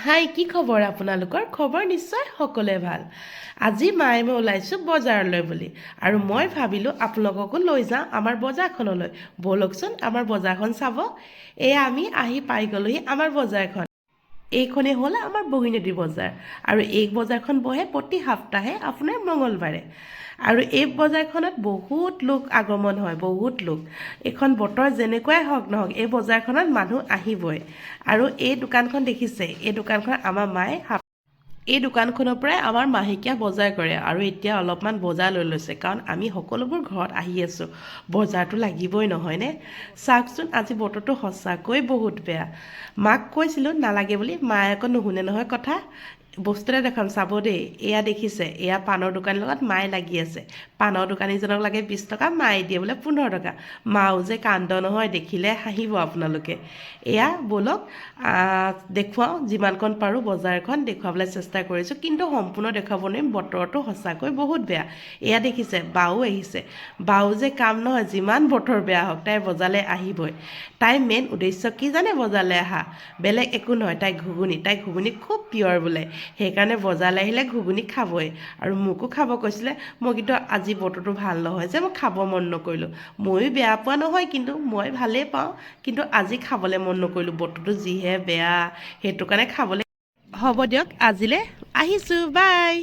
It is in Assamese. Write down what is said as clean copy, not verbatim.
হাই, কি খবৰ আপোনালোকৰ? খবৰ নিশ্চয় সকলোৱে ভাল। আজি মায়ে মই ওলাইছোঁ বজাৰলৈ বুলি, আৰু মই ভাবিলোঁ আপোনালোককো লৈ যাওঁ আমাৰ বজাৰখনলৈ। ব'লকচোন আমাৰ বজাৰখন চাব। এয়া আমি আহি পাই গ'লোহি আমাৰ বজাৰখন। এইখনেই হ'ল আমাৰ বগীনদী বজাৰ, আৰু এই বজাৰখন বহে প্ৰতি সপ্তাহে আপোনাৰ মঙলবাৰে। আৰু এই বজাৰখনত বহুত লোক আগমন হয়, বহুত লোক। এইখন বতৰ যেনেকুৱাই হওক নহওক, এই বজাৰখনত মানুহ আহিবই। আৰু এই দোকানখন দেখিছে, এই দোকানখন আমাৰ মায়ে এই দোকানখনৰ পৰাই আমাৰ মাহেকীয়া বজাৰ কৰে, আৰু এতিয়া অলপমান বজাৰ লৈ লৈছে, কাৰণ আমি সকলোবোৰ ঘৰত আহি আছোঁ। বজাৰটো লাগিবই নহয়নে? চাওকচোন, আজি বতৰটো সঁচাকৈ বহুত বেয়া। মাক কৈছিলোঁ নালাগে বুলি, মায়ে আকৌ নুশুনে নহয় কথা। বস্তু এটা দেখাম চাব দেই। এয়া দেখিছে, এয়া পাণৰ দোকানীৰ লগত মায়ে লাগি আছে। পাণৰ দোকানীজনক লাগে 20 টকা, মায়ে দিয়ে বোলে 15 টকা। মাও যে কাণ্ড নহয়, দেখিলে হাঁহিব আপোনালোকে। এয়া ব'লক দেখুৱাওঁ, যিমানকণ পাৰোঁ বজাৰখন দেখুৱাবলৈ চেষ্টা কৰিছোঁ, কিন্তু সম্পূৰ্ণ দেখুৱাব নোৱাৰিম, বতৰটো সঁচাকৈ বহুত বেয়া। এয়া দেখিছে, বাও আহিছে। বাও যে কাম নহয়, যিমান বতৰ বেয়া হওক তাই বজাৰলৈ আহিবই। তাইৰ মেইন উদ্দেশ্য কি জানে বজাৰলৈ অহা? বেলেগ একো নহয়, তাই ঘুগুনি খুব পিয়ৰ বোলে। সেইকাৰণে বজাৰলৈ আহিলে ঘুগুনি খাবই, আৰু মোকো খাব কৈছিলে। মই কিন্তু আজি বতৰটো ভাল নহয় যে মই খাব মন নকৰিলোঁ। ময়ো বেয়া পোৱা নহয়, কিন্তু মই ভালেই পাওঁ, কিন্তু আজি খাবলৈ মন নকৰিলোঁ। বতৰটো যিহে বেয়া, সেইটো কাৰণে খাবলৈ। হ'ব দিয়ক, আজিলৈ আহিছোঁ, বাই।